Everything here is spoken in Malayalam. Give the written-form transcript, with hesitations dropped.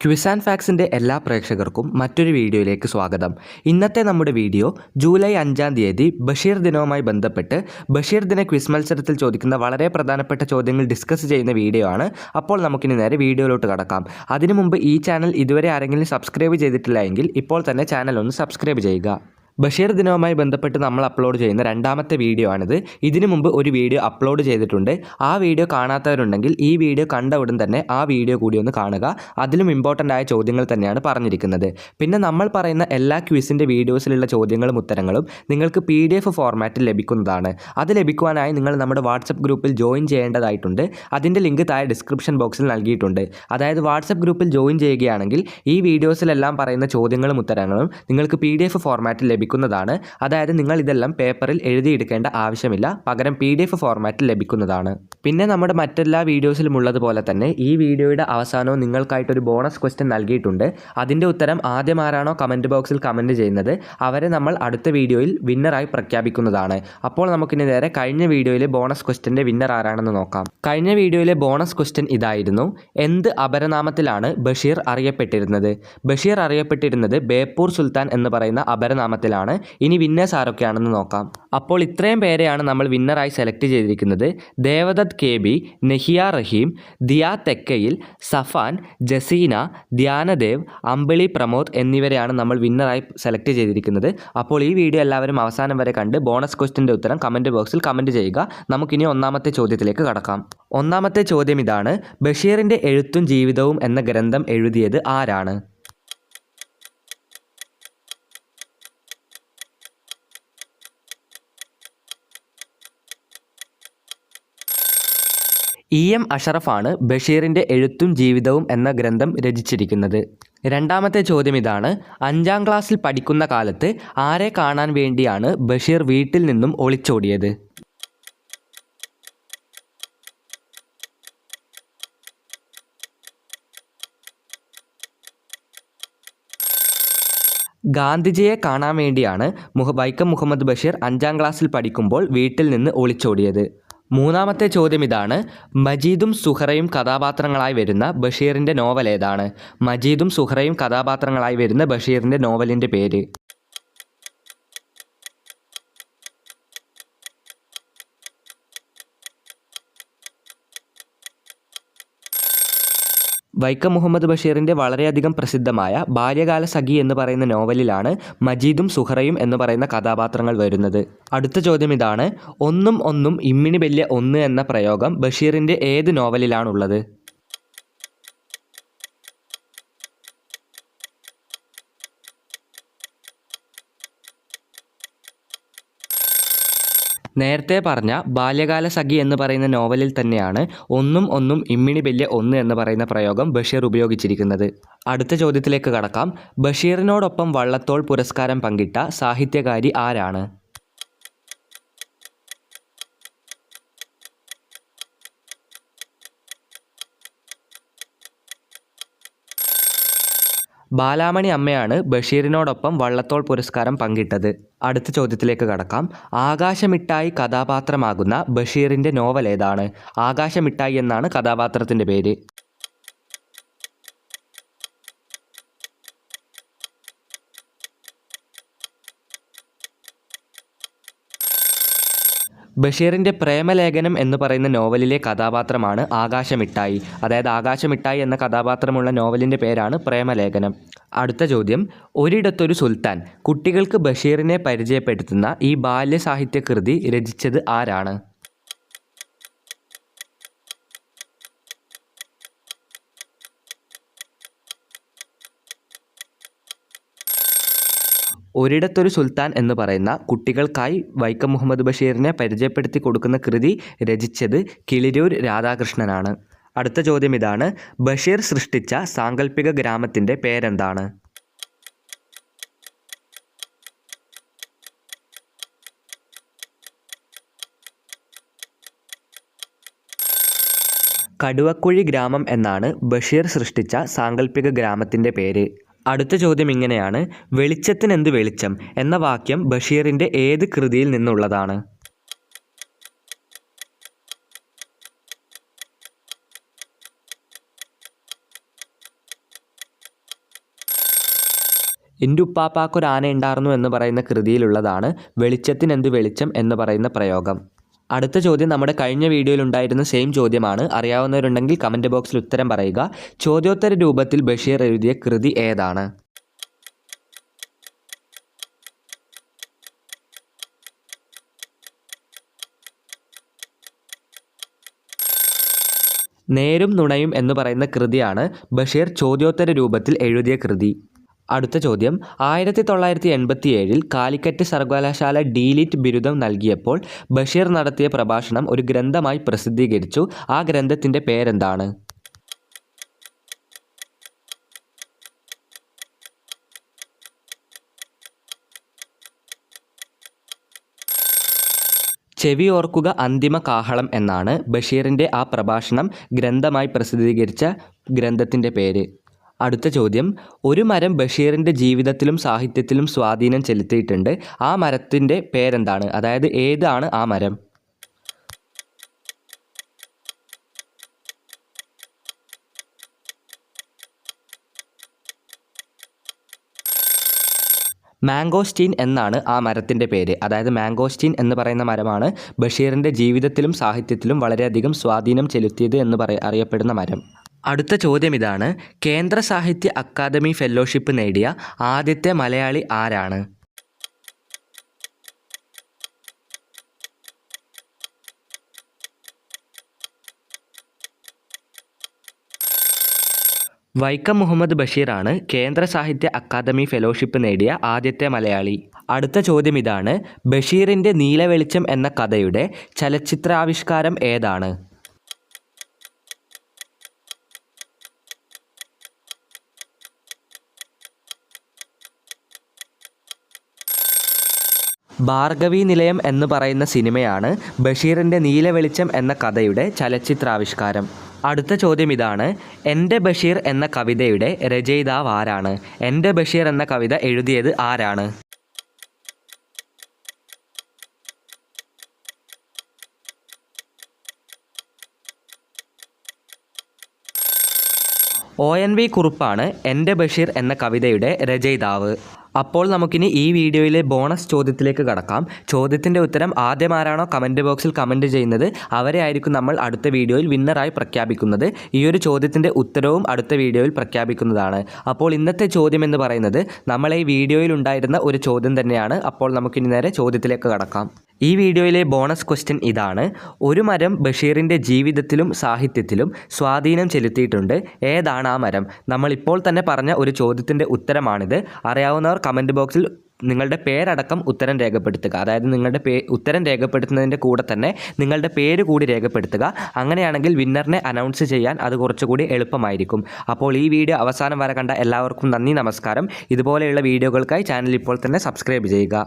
ക്വിസ് ആൻഡ് ഫാക്സിൻ്റെ എല്ലാ പ്രേക്ഷകർക്കും മറ്റൊരു വീഡിയോയിലേക്ക് സ്വാഗതം. ഇന്നത്തെ നമ്മുടെ വീഡിയോ ജൂലൈ 5-ാം തീയതി ബഷീർ ദിനവുമായി ബന്ധപ്പെട്ട് ബഷീർ ദിന ക്വിസ് മത്സരത്തിൽ ചോദിക്കുന്ന വളരെ പ്രധാനപ്പെട്ട ചോദ്യങ്ങൾ ഡിസ്കസ് ചെയ്യുന്ന വീഡിയോ ആണ്. അപ്പോൾ നമുക്കിനി നേരെ വീഡിയോയിലോട്ട് കടക്കാം. അതിനു മുമ്പ് ഈ ചാനൽ ഇതുവരെ ആരെങ്കിലും സബ്സ്ക്രൈബ് ചെയ്തിട്ടില്ല എങ്കിൽ ഇപ്പോൾ തന്നെ ചാനൽ ഒന്ന് സബ്സ്ക്രൈബ് ചെയ്യുക. ബഷീർ ദിനവുമായി ബന്ധപ്പെട്ട് നമ്മൾ അപ്ലോഡ് ചെയ്യുന്ന രണ്ടാമത്തെ വീഡിയോ ആണിത്. ഇതിനു മുമ്പ് ഒരു വീഡിയോ അപ്ലോഡ് ചെയ്തിട്ടുണ്ട്. ആ വീഡിയോ കാണാത്തവരുണ്ടെങ്കിൽ ഈ വീഡിയോ കണ്ട ഉടൻ തന്നെ ആ വീഡിയോ കൂടി ഒന്ന് കാണുക. അതിലും ഇമ്പോർട്ടൻ്റ് ആയ ചോദ്യങ്ങൾ തന്നെയാണ് പറഞ്ഞിരിക്കുന്നത്. പിന്നെ നമ്മൾ പറയുന്ന എല്ലാ ക്വിസിൻ്റെ വീഡിയോസിലുള്ള ചോദ്യങ്ങളും ഉത്തരങ്ങളും നിങ്ങൾക്ക് PDF ഫോർമാറ്റിൽ ലഭിക്കുന്നതാണ്. അത് ലഭിക്കുവാനായി നിങ്ങൾ നമ്മുടെ വാട്സപ്പ് ഗ്രൂപ്പിൽ ജോയിൻ ചെയ്യേണ്ടതായിട്ടുണ്ട്. അതിൻ്റെ ലിങ്ക് താഴെ ഡിസ്ക്രിപ്ഷൻ ബോക്സിൽ നൽകിയിട്ടുണ്ട്. അതായത് വാട്സപ്പ് ഗ്രൂപ്പിൽ ജോയിൻ ചെയ്യുകയാണെങ്കിൽ ഈ വീഡിയോസിലെല്ലാം പറയുന്ന ചോദ്യങ്ങളും ഉത്തരങ്ങളും നിങ്ങൾക്ക് PDF ഫോർമാറ്റിൽ ലഭിക്കുന്നതാണ്. അതായത് നിങ്ങൾ ഇതെല്ലാം പേപ്പറിൽ എഴുതിയെടുക്കേണ്ട ആവശ്യമില്ല, പകരം PDF ഫോർമാറ്റിൽ ലഭിക്കുന്നതാണ്. പിന്നെ നമ്മുടെ മറ്റെല്ലാ വീഡിയോസിലും ഉള്ളതുപോലെ തന്നെ ഈ വീഡിയോയുടെ അവസാനവും നിങ്ങൾക്കായിട്ടൊരു ബോണസ് ക്വസ്റ്റ്യൻ നൽകിയിട്ടുണ്ട്. അതിൻ്റെ ഉത്തരം ആദ്യം ആരാണോ കമൻറ്റ് ബോക്സിൽ കമൻറ്റ് ചെയ്യുന്നത് അവരെ നമ്മൾ അടുത്ത വീഡിയോയിൽ വിന്നറായി പ്രഖ്യാപിക്കുന്നതാണ്. അപ്പോൾ നമുക്കിനി നേരെ കഴിഞ്ഞ വീഡിയോയിലെ ബോണസ് ക്വസ്റ്റ്യൻ്റെ വിന്നർ ആരാണെന്ന് നോക്കാം. കഴിഞ്ഞ വീഡിയോയിലെ ബോണസ് ക്വസ്റ്റ്യൻ ഇതായിരുന്നു: എന്ത് അപരനാമത്തിലാണ് ബഷീർ അറിയപ്പെട്ടിരുന്നത്? ബഷീർ അറിയപ്പെട്ടിരുന്നത് ബേപ്പൂർ സുൽത്താൻ എന്ന് പറയുന്ന അപരനാമത്തിലാണ്. ഇനി വിന്നേഴ്സ് ആരൊക്കെയാണെന്ന് നോക്കാം. അപ്പോൾ ഇത്രയും പേരെയാണ് നമ്മൾ വിന്നറായി സെലക്ട് ചെയ്തിരിക്കുന്നത്. ദേവദത്ത് KB, നെഹിയ റഹീം, ദിയ തെക്കയിൽ, സഫാൻ, ജസീന, ധ്യാനദേവ്, അമ്പിളി പ്രമോദ് എന്നിവരെയാണ് നമ്മൾ വിന്നറായി സെലക്ട് ചെയ്തിരിക്കുന്നത്. അപ്പോൾ ഈ വീഡിയോ എല്ലാവരും അവസാനം വരെ കണ്ട് ബോണസ് ക്വസ്റ്റ്യൻ്റെ ഉത്തരം കമൻറ്റ് ബോക്സിൽ കമൻറ്റ് ചെയ്യുക. നമുക്കിനി ഒന്നാമത്തെ ചോദ്യത്തിലേക്ക് കടക്കാം. ഒന്നാമത്തെ ചോദ്യം ഇതാണ്: ബഷീറിൻ്റെ എഴുത്തും ജീവിതവും എന്ന ഗ്രന്ഥം എഴുതിയത് ആരാണ്? EM അഷറഫാണ് ബഷീറിൻ്റെ എഴുത്തും ജീവിതവും എന്ന ഗ്രന്ഥം രചിച്ചിരിക്കുന്നത്. രണ്ടാമത്തെ ചോദ്യം ഇതാണ്: 5-ാം ക്ലാസ്സിൽ പഠിക്കുന്ന കാലത്ത് ആരെ കാണാൻ വേണ്ടിയാണ് ബഷീർ വീട്ടിൽ നിന്നും ഒളിച്ചോടിയത്? ഗാന്ധിജിയെ കാണാൻ വേണ്ടിയാണ് വൈക്കം മുഹമ്മദ് ബഷീർ 5-ാം ക്ലാസ്സിൽ പഠിക്കുമ്പോൾ വീട്ടിൽ നിന്ന് ഒളിച്ചോടിയത്. മൂന്നാമത്തെ ചോദ്യം ഇതാണ്: മജീദും സുഹറയും കഥാപാത്രങ്ങളായി വരുന്ന ബഷീറിൻ്റെ നോവൽ ഏതാണ്? മജീദും സുഹറയും കഥാപാത്രങ്ങളായി വരുന്ന ബഷീറിൻ്റെ നോവലിൻ്റെ പേര്? വൈക്കം മുഹമ്മദ് ബഷീറിൻ്റെ വളരെയധികം പ്രസിദ്ധമായ ബാല്യകാലസഖി എന്ന് പറയുന്ന നോവലിലാണ് മജീദും സുഹറയും എന്ന് പറയുന്ന കഥാപാത്രങ്ങൾ വരുന്നത്. അടുത്ത ചോദ്യം ഇതാണ്: ഒന്നും ഒന്നും ഇമ്മിണി ബല്യ ഒന്ന് എന്ന പ്രയോഗം ബഷീറിൻ്റെ ഏത് നോവലിലാണുള്ളത്? നേരത്തെ പറഞ്ഞ ബാല്യകാലസഖി എന്ന് പറയുന്ന നോവലിൽ തന്നെയാണ് ഒന്നും ഒന്നും ഇമ്മിണി ബല്യ ഒന്ന് എന്ന് പറയുന്ന പ്രയോഗം ബഷീർ ഉപയോഗിച്ചിരിക്കുന്നത്. അടുത്ത ചോദ്യത്തിലേക്ക് കടക്കാം. ബഷീറിനോടൊപ്പം വള്ളത്തോൾ പുരസ്കാരം പങ്കിട്ട സാഹിത്യകാരി ആരാണ്? ബാലാമണി അമ്മയാണ് ബഷീറിനോടൊപ്പം വള്ളത്തോൾ പുരസ്കാരം പങ്കിട്ടത്. അടുത്ത ചോദ്യത്തിലേക്ക് കടക്കാം. ആകാശമിട്ടായി കഥാപാത്രമാകുന്ന ബഷീറിൻ്റെ നോവൽ ഏതാണ്? ആകാശമിട്ടായി എന്നാണ് കഥാപാത്രത്തിൻ്റെ പേര്. ബഷീറിൻ്റെ പ്രേമലേഖനം എന്ന് പറയുന്ന നോവലിലെ കഥാപാത്രമാണ് ആകാശമിട്ടായി. അതായത് ആകാശമിട്ടായി എന്ന കഥാപാത്രമുള്ള നോവലിൻ്റെ പേരാണ് പ്രേമലേഖനം. അടുത്ത ചോദ്യം: ഒരിടത്തൊരു സുൽത്താൻ കുട്ടികൾക്ക് ബഷീറിനെ പരിചയപ്പെടുത്തുന്ന ഈ ബാല്യസാഹിത്യ കൃതി രചിച്ചത് ആരാണ്? ഒരിടത്തൊരു സുൽത്താൻ എന്ന് പറയുന്ന കുട്ടികൾക്കായി വൈക്കം മുഹമ്മദ് ബഷീറിനെ പരിചയപ്പെടുത്തി കൊടുക്കുന്ന കൃതി രചിച്ചത് കിളിരൂർ രാധാകൃഷ്ണനാണ്. അടുത്ത ചോദ്യം ഇതാണ്: ബഷീർ സൃഷ്ടിച്ച സാങ്കല്പിക ഗ്രാമത്തിൻ്റെ പേരെന്താണ്? കടുവക്കുഴി ഗ്രാമം എന്നാണ് ബഷീർ സൃഷ്ടിച്ച സാങ്കല്പിക ഗ്രാമത്തിൻ്റെ പേര്. അടുത്ത ചോദ്യം ഇങ്ങനെയാണ്: വെളിച്ചത്തിനെന്ത് വെളിച്ചം എന്ന വാക്യം ബഷീറിൻ്റെ ഏത് കൃതിയിൽ നിന്നുള്ളതാണ്? എൻ്റെ ഉപ്പാപ്പാക്കൊരു ആന ഉണ്ടായിരുന്നു എന്ന് പറയുന്ന കൃതിയിലുള്ളതാണ് വെളിച്ചത്തിനെന്ത് വെളിച്ചം എന്ന് പറയുന്ന പ്രയോഗം. അടുത്ത ചോദ്യം നമ്മുടെ കഴിഞ്ഞ വീഡിയോയിൽ ഉണ്ടായിരുന്ന സെയിം ചോദ്യമാണ്. അറിയാവുന്നവരുണ്ടെങ്കിൽ കമൻറ്റ് ബോക്സിൽ ഉത്തരം പറയുക. ചോദ്യോത്തര രൂപത്തിൽ ബഷീർ എഴുതിയ കൃതി ഏതാണ്? നേരും നുണയും എന്ന് പറയുന്ന കൃതിയാണ് ബഷീർ ചോദ്യോത്തര രൂപത്തിൽ എഴുതിയ കൃതി. അടുത്ത ചോദ്യം, 1987 കാലിക്കറ്റ് സർവകലാശാല ഡീലിറ്റ് ബിരുദം നൽകിയപ്പോൾ ബഷീർ നടത്തിയ പ്രഭാഷണം ഒരു ഗ്രന്ഥമായി പ്രസിദ്ധീകരിച്ചു. ആ ഗ്രന്ഥത്തിൻ്റെ പേരെന്താണ്? ചെവി ഓർക്കുക അന്തിമ കാഹളം എന്നാണ് ബഷീറിൻ്റെ ആ പ്രഭാഷണം ഗ്രന്ഥമായി പ്രസിദ്ധീകരിച്ച ഗ്രന്ഥത്തിൻ്റെ പേര്. അടുത്ത ചോദ്യം, ഒരു മരം ബഷീറിൻ്റെ ജീവിതത്തിലും സാഹിത്യത്തിലും സ്വാധീനം ചെലുത്തിയിട്ടുണ്ട്. ആ മരത്തിൻ്റെ പേരെന്താണ്? അതായത് ഏതാണ് ആ മരം? മാംഗോസ്റ്റീൻ എന്നാണ് ആ മരത്തിൻ്റെ പേര്. അതായത് മാംഗോസ്റ്റീൻ എന്ന് പറയുന്ന മരമാണ് ബഷീറിൻ്റെ ജീവിതത്തിലും സാഹിത്യത്തിലും വളരെയധികം സ്വാധീനം ചെലുത്തിയത് എന്ന് അറിയപ്പെടുന്ന മരം. അടുത്ത ചോദ്യം ഇതാണ്, കേന്ദ്ര സാഹിത്യ അക്കാദമി ഫെലോഷിപ്പ് നേടിയ ആദ്യത്തെ മലയാളി ആരാണ്? വൈക്കം മുഹമ്മദ് ബഷീറാണ് കേന്ദ്ര സാഹിത്യ അക്കാദമി ഫെലോഷിപ്പ് നേടിയ ആദ്യത്തെ മലയാളി. അടുത്ത ചോദ്യം ഇതാണ്, ബഷീറിൻ്റെ നീലവെളിച്ചം എന്ന കഥയുടെ ചലച്ചിത്രാവിഷ്കാരം ഏതാണ്? ഭാർഗവീ നിലയം എന്ന് പറയുന്ന സിനിമയാണ് ബഷീറിൻ്റെ നീലവെളിച്ചം എന്ന കഥയുടെ ചലച്ചിത്രാവിഷ്കാരം. അടുത്ത ചോദ്യം ഇതാണ്, എൻ്റെ ബഷീർ എന്ന കവിതയുടെ രചയിതാവ് ആരാണ്? എൻ്റെ ബഷീർ എന്ന കവിത എഴുതിയത് ആരാണ്? ONV കുറുപ്പാണ് എൻ്റെ ബഷീർ എന്ന കവിതയുടെ രചയിതാവ്. അപ്പോൾ നമുക്കിനി ഈ വീഡിയോയിലെ ബോണസ് ചോദ്യത്തിലേക്ക് കടക്കാം. ചോദ്യത്തിൻ്റെ ഉത്തരം ആദ്യം ആരാണോ കമൻറ്റ് ബോക്സിൽ കമൻറ്റ് ചെയ്യുന്നത് അവരെ ആയിരിക്കും നമ്മൾ അടുത്ത വീഡിയോയിൽ വിന്നറായി പ്രഖ്യാപിക്കുന്നത്. ഈ ഒരു ചോദ്യത്തിൻ്റെ ഉത്തരവും അടുത്ത വീഡിയോയിൽ പ്രഖ്യാപിക്കുന്നതാണ്. അപ്പോൾ ഇന്നത്തെ ചോദ്യം എന്ന് പറയുന്നത് നമ്മളെ ഈ വീഡിയോയിൽ ഉണ്ടായിരുന്ന ഒരു ചോദ്യം തന്നെയാണ്. അപ്പോൾ നമുക്കിനി നേരെ ചോദ്യത്തിലേക്ക് കടക്കാം. ഈ വീഡിയോയിലെ ബോണസ് ക്വസ്റ്റ്യൻ ഇതാണ്, ഒരു മരം ബഷീറിൻ്റെ ജീവിതത്തിലും സാഹിത്യത്തിലും സ്വാധീനം ചെലുത്തിയിട്ടുണ്ട്. ഏതാണ് ആ മരം? നമ്മളിപ്പോൾ തന്നെ പറഞ്ഞ ഒരു ചോദ്യത്തിൻ്റെ ഉത്തരമാണിത്. അറിയാവുന്നവർ കമൻറ്റ് ബോക്സിൽ നിങ്ങളുടെ പേരടക്കം ഉത്തരം രേഖപ്പെടുത്തുക. അതായത് നിങ്ങളുടെ ഉത്തരം രേഖപ്പെടുത്തുന്നതിൻ്റെ കൂടെ തന്നെ നിങ്ങളുടെ പേര് കൂടി രേഖപ്പെടുത്തുക. അങ്ങനെയാണെങ്കിൽ വിന്നറിനെ അനൗൺസ് ചെയ്യാൻ അത് കുറച്ചുകൂടി എളുപ്പമായിരിക്കും. അപ്പോൾ ഈ വീഡിയോ അവസാനം വരെ കണ്ട എല്ലാവർക്കും നന്ദി, നമസ്കാരം. ഇതുപോലെയുള്ള വീഡിയോകൾക്കായി ചാനൽ ഇപ്പോൾ തന്നെ സബ്സ്ക്രൈബ് ചെയ്യുക.